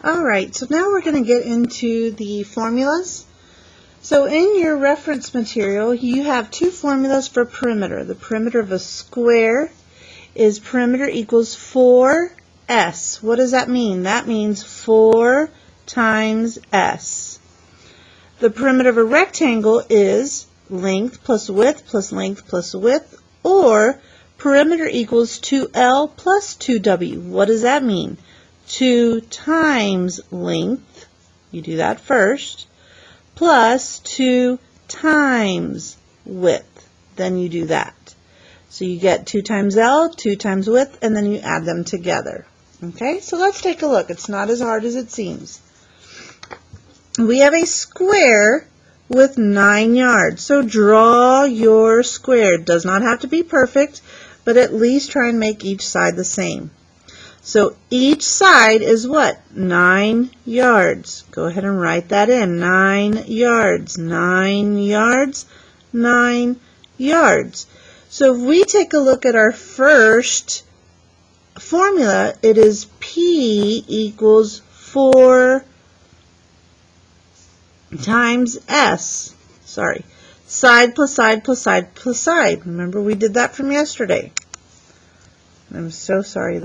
Alright, so now we're going to get into the formulas. So in your reference material, you have two formulas for perimeter. The perimeter of a square is perimeter equals 4s. What does that mean? That means 4 times s. The perimeter of a rectangle is length plus width plus length plus width, or perimeter equals 2L plus 2W. What does that mean? 2 times length, you do that first, plus 2 times width, then you do that. So you get 2 times L, 2 times width, and then you add them together. Okay, so let's take a look. It's not as hard as it seems. We have a square with 9 yards. So draw your square. It does not have to be perfect, but at least try and make each side the same. So each side is what? 9 yards. Go ahead and write that in. 9 yards. 9 yards. 9 yards. So if we take a look at our first formula, it is P equals 4 times S. Sorry. Side plus side plus side plus side. Remember we did that from yesterday. I'm so sorry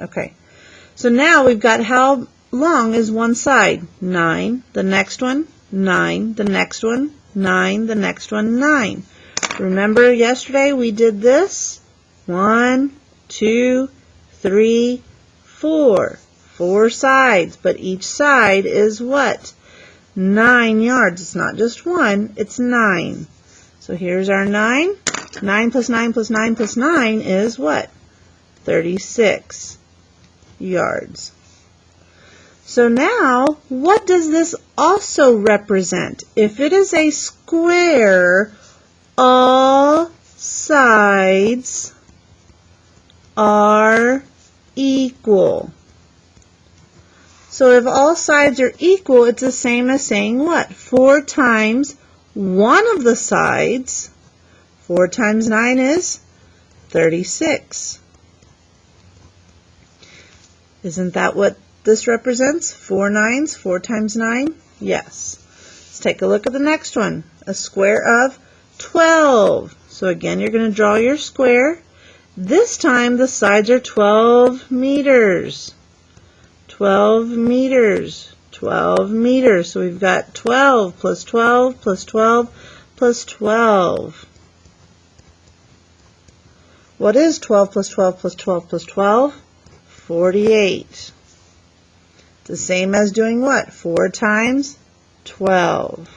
okay. So now we've got how long is one side? 9. The next one, 9. The next one, 9. The next one, 9. Remember yesterday we did this? 1, 2, 3, 4. 4 sides, but each side is what? 9 yards. It's not just 1, it's 9. So here's our 9. 9 plus 9 plus 9 plus 9 is what? 36 yards. So now, what does this also represent? If it is a square, all sides are equal. So if all sides are equal, it's the same as saying what? 4 times one of the sides. 4 times 9 is 36. Isn't that what this represents? 4 nines, 4 times 9? Yes. Let's take a look at the next one. A square of 12. So again, you're going to draw your square. This time the sides are 12 meters. 12 meters. 12 meters. So we've got 12 plus 12 plus 12 plus 12. What is 12 plus 12 plus 12 plus 12? 48. The same as doing what? 4 times 12.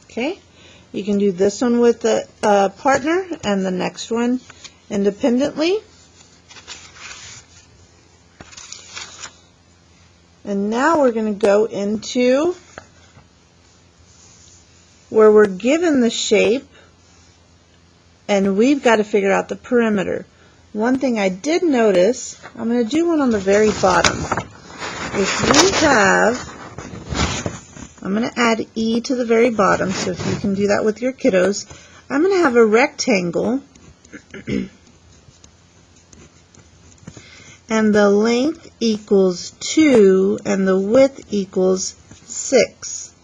Okay? You can do this one with a partner and the next one independently. And now we're going to go into where we're given the shape and we've got to figure out the perimeter. One thing I did notice, I'm going to do one on the very bottom. If we have, I'm going to add E to the very bottom, so if you can do that with your kiddos, I'm going to have a rectangle, and the length equals 2, and the width equals 6.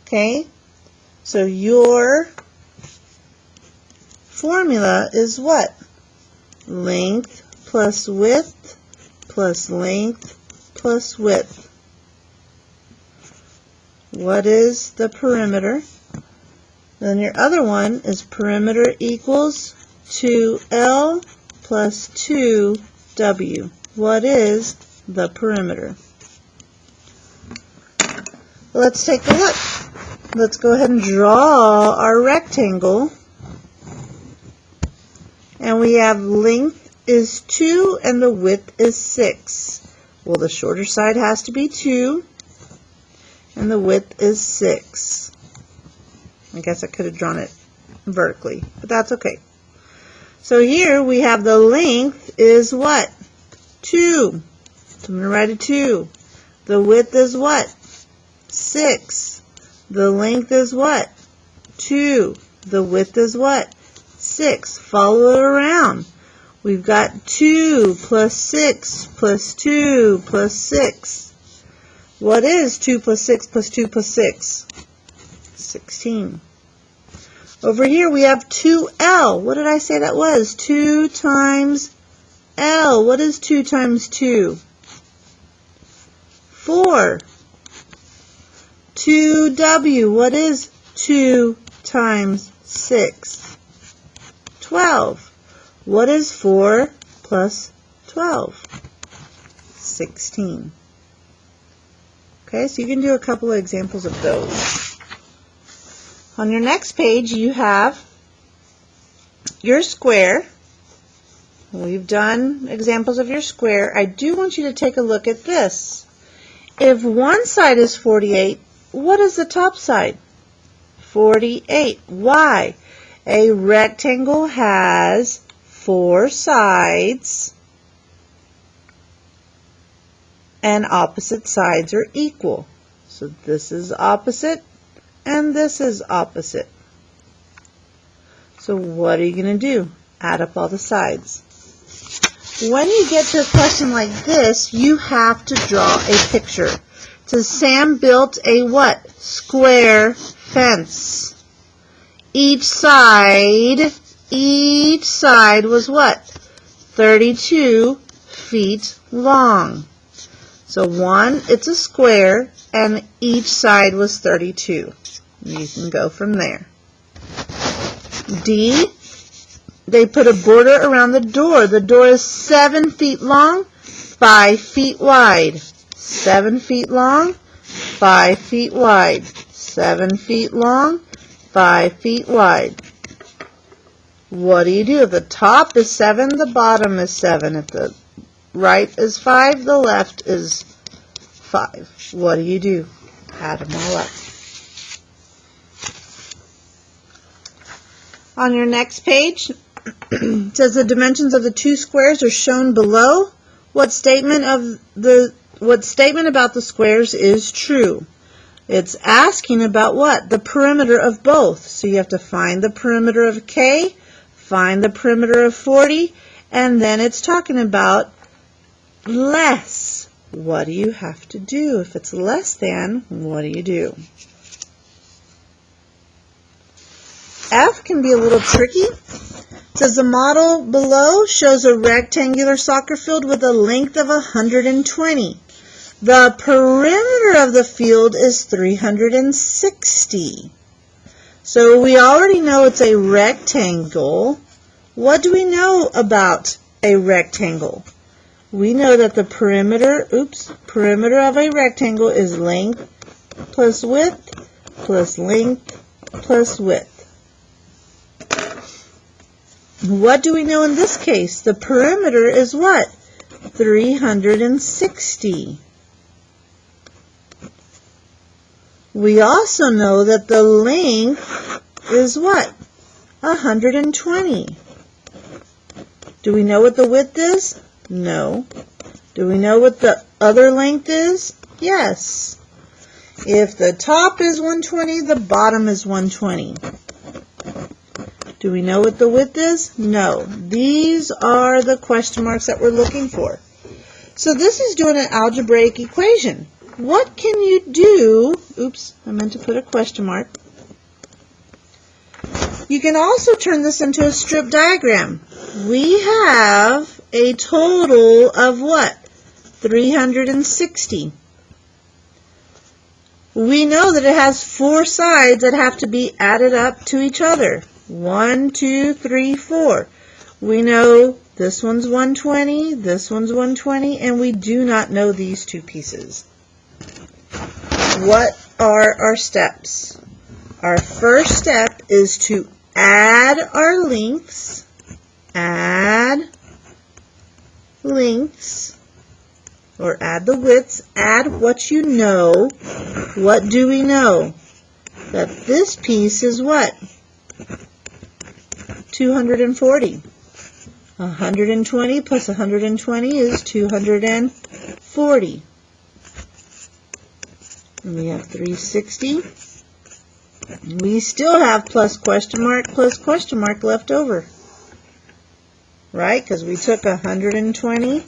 Okay, so your formula is what? Length plus width plus length plus width. What is the perimeter? Then your other one is perimeter equals 2L plus 2W. What is the perimeter? Let's take a look. Let's go ahead and draw our rectangle. And we have length is 2 and the width is 6. Well, the shorter side has to be 2 and the width is 6. I guess I could have drawn it vertically, but that's okay. So here we have the length is what? 2. So I'm going to write a 2. The width is what? 6. The length is what? 2. The width is what? 6. Follow it around. We've got 2 plus 6 plus 2 plus 6. What is 2 plus 6 plus 2 plus 6? 16. Over here we have 2L. What did I say that was? 2 times L. What is 2 times 2? 4. 2W. What is 2 times 6? 12. What is 4 plus 12? 16. Okay, so you can do a couple of examples of those. On your next page, you have your square. We've done examples of your square. I do want you to take a look at this. If one side is 48, what is the top side? 48. Why? A rectangle has 4 sides, and opposite sides are equal. So this is opposite, and this is opposite. So what are you going to do? Add up all the sides. When you get to a question like this, you have to draw a picture. So Sam built a what? Square fence. Each side was what? 32 feet long. So one, it's a square, and each side was 32. You can go from there. D, they put a border around the door. The door is 7 feet long, 5 feet wide. 7 feet long, 5 feet wide. 7 feet long, 5 feet wide. What do you do? If the top is 7, the bottom is 7. If the right is 5, the left is 5. What do? Add them all up. On your next page, it says the dimensions of the two squares are shown below. What statement about the squares is true? It's asking about what? The perimeter of both. So you have to find the perimeter of K, find the perimeter of 40, and then it's talking about less. What do you have to do? If it's less than, what do you do? F can be a little tricky. It says the model below shows a rectangular soccer field with a length of 120. The perimeter of the field is 360. So we already know it's a rectangle. What do we know about a rectangle? We know that the perimeter of a rectangle is length plus width plus length plus width. What do we know in this case? The perimeter is what? 360. We also know that the length is what? 120. Do we know what the width is? No. Do we know what the other length is? Yes. If the top is 120, the bottom is 120. Do we know what the width is? No. These are the question marks that we're looking for. So this is doing an algebraic equation. What can you do? Oops, I meant to put a question mark. You can also turn this into a strip diagram. We have a total of what? 360. We know that it has 4 sides that have to be added up to each other. 1, 2, 3, 4. We know this one's 120, this one's 120, and we do not know these two pieces. What are our steps? Our first step is to add our lengths. Add lengths, or add the widths. Add what you know. What do we know? That this piece is what? 240. 120 plus 120 is 240. And we have 360. We still have plus question mark left over. right? Because we took 120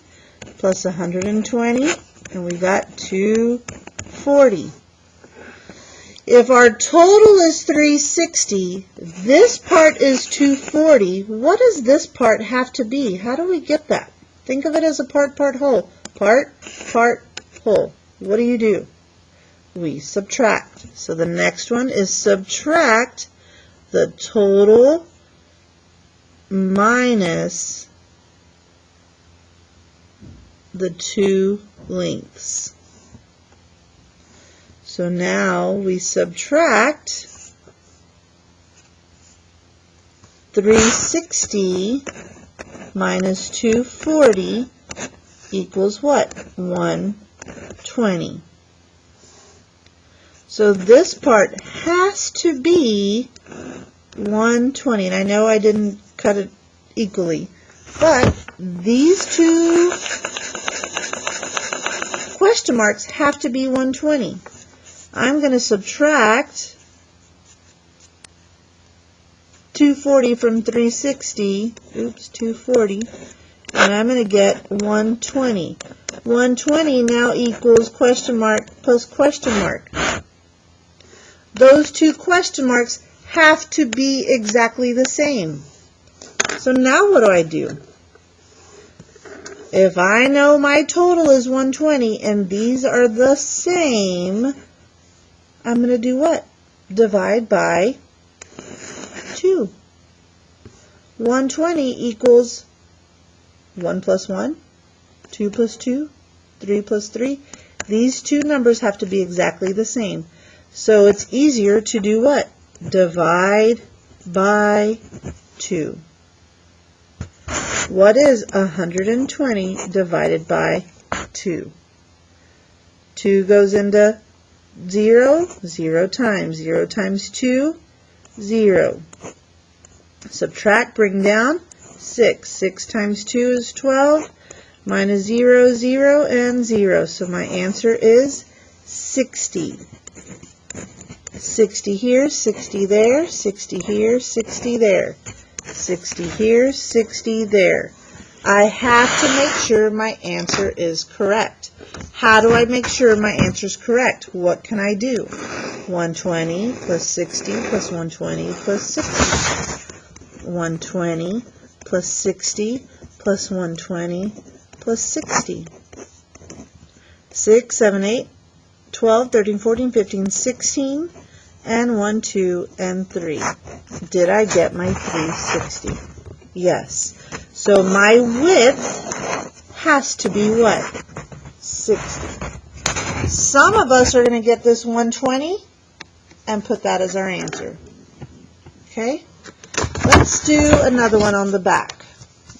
plus 120, and we got 240. If our total is 360, this part is 240, what does this part have to be? How do we get that? Think of it as a part, whole. Part, whole. What do? We subtract. So the next one is subtract the total minus the two lengths. So now we subtract 360 minus 240 equals what? 120. So this part has to be 120. And I know I didn't cut it equally, but these two question marks have to be 120. I'm going to subtract 240 from 360, 240, and I'm going to get 120. 120 now equals question mark plus question mark. Those two question marks have to be exactly the same. So now what do? If I know my total is 120 and these are the same, I'm going to do what? Divide by 2. 120 equals 1 plus 1, 2 plus 2, 3 plus 3. These two numbers have to be exactly the same. So it's easier to do what? Divide by 2. What is 120 divided by 2? 2 goes into 0, 0 times 2, 0. Subtract, bring down, 6. 6 times 2 is 12, minus 0, 0, and 0. So my answer is 60. 60 here, 60 there, 60 here, 60 there. 60 here, 60 there. I have to make sure my answer is correct. How do I make sure my answer is correct? What can I do? 120 plus 60 plus 120 plus 60. 120 plus 60 plus 120 plus 60. 6, 7, 8, 12, 13, 14, 15, 16, and 1, 2, and 3. Did I get my 360? Yes. So my width has to be what? 60. Some of us are going to get this 120 and put that as our answer. Okay? Let's do another one on the back,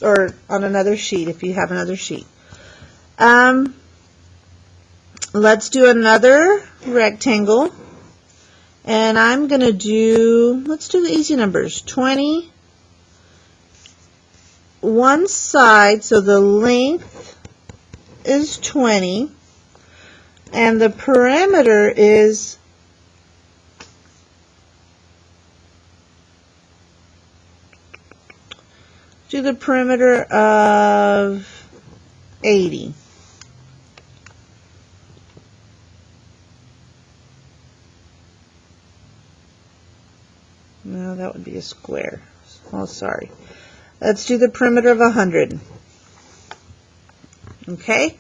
or on another sheet if you have another sheet. Let's do another rectangle. And I'm going to do, let's do the easy numbers. 20, one side, so the length is 20, and the perimeter is to the perimeter of 80. No, that would be a square. Oh, sorry. Let's do the perimeter of 100. Okay?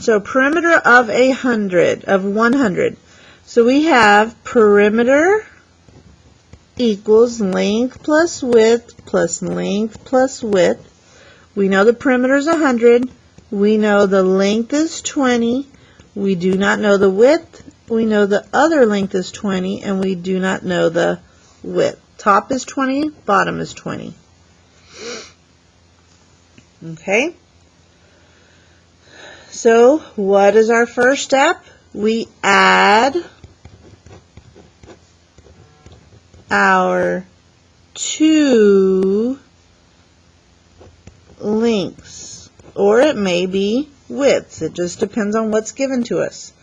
So perimeter of 100. So we have perimeter equals length plus width plus length plus width. We know the perimeter is 100. We know the length is 20. We do not know the width. We know the other length is 20, and we do not know the width. Top is 20, bottom is 20. Okay? So what is our first step? We add our two lengths, or it may be widths. It just depends on what's given to us.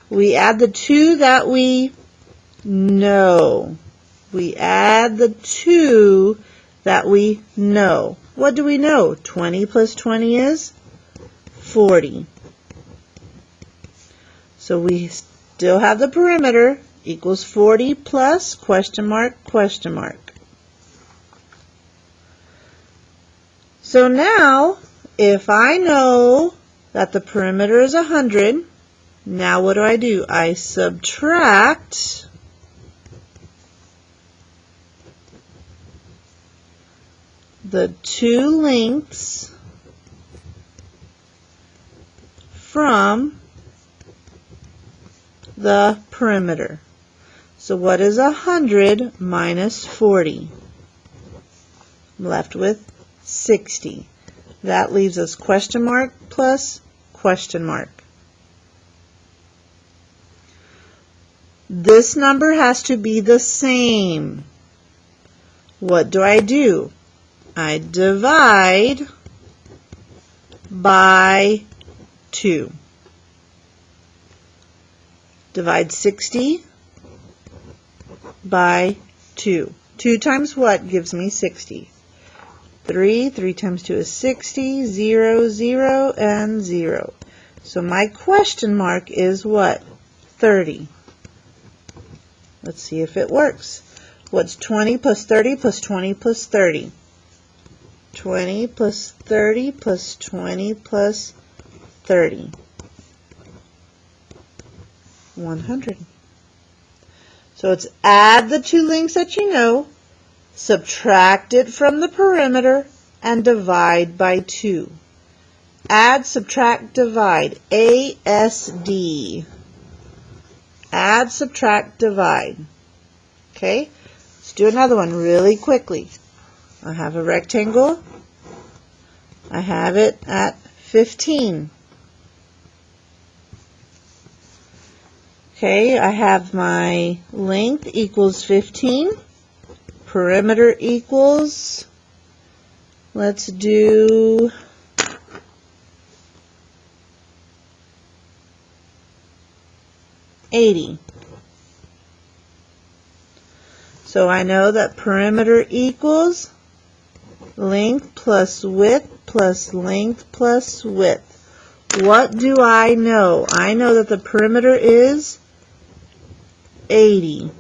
We add the two that we know. We add the two that we know. What do we know? 20 plus 20 is 40. So we still have the perimeter equals 40 plus question mark, question mark. So now, if I know that the perimeter is 100, now what do? I subtract the two lengths from the perimeter. So what is 100 minus 40? I'm left with 60. That leaves us question mark plus question mark. This number has to be the same. What do? I divide by 2. Divide 60 by 2. 2 times what gives me 60? 3. 3 times 2 is 60. 0, 0, and 0. So my question mark is what? 30. Let's see if it works. What's 20 plus 30 plus 20 plus 30? 20 plus 30 plus 20 plus 30. 100. So it's add the two lengths that you know, subtract it from the perimeter, and divide by 2. Add, subtract, divide. ASD. Add, subtract, divide. Okay? Let's do another one really quickly. I have a rectangle. I have it at 15. Okay, I have my length equals 15. Perimeter equals, let's do 80. So I know that perimeter equals length plus width plus length plus width. What do I know? I know that the perimeter is 80.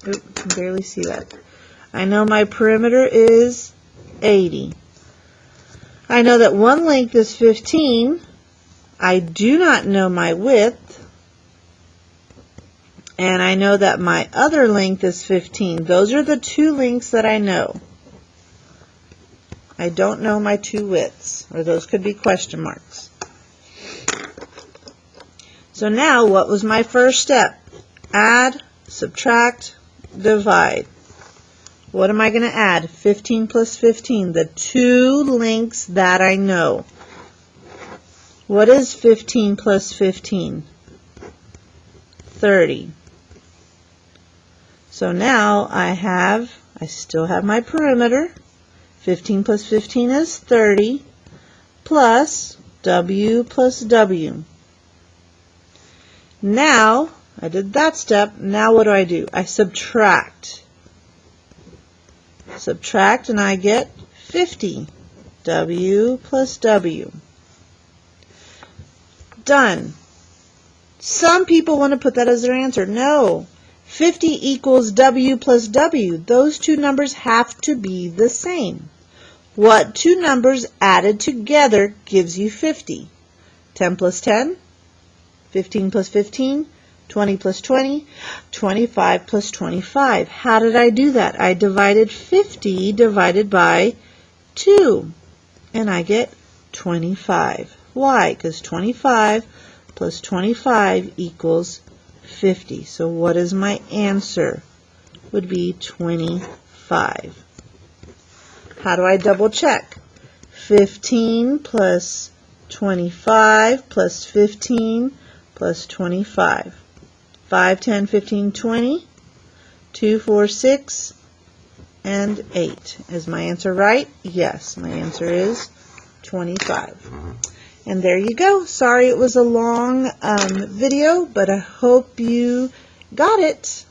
Oop, I can barely see that. I know my perimeter is 80. I know that one length is 15. I do not know my width. And I know that my other length is 15. Those are the two lengths that I know. I don't know my two widths, or those could be question marks. So now, what was my first step? Add, subtract, divide. What am I going to add? 15 plus 15, the two lengths that I know. What is 15 plus 15? 30. So now I still have my perimeter. 15 plus 15 is 30, plus W plus W. Now, I did that step. Now what do? I subtract. Subtract and I get 50. W plus W. Done. Some people want to put that as their answer. No. 50 equals W plus W. Those two numbers have to be the same. What two numbers added together gives you 50? 10 plus 10, 15 plus 15, 20 plus 20, 25 plus 25. How did I do that? I divided 50 divided by 2, and I get 25. Why? Because 25 plus 25 equals 50. So what is my answer? Would be 25. How do I double check? 15 plus 25 plus 15 plus 25. 5, 10, 15, 20. 2, 4, 6, and 8. Is my answer right? Yes, my answer is 25. And there you go. Sorry it was a long video, but I hope you got it.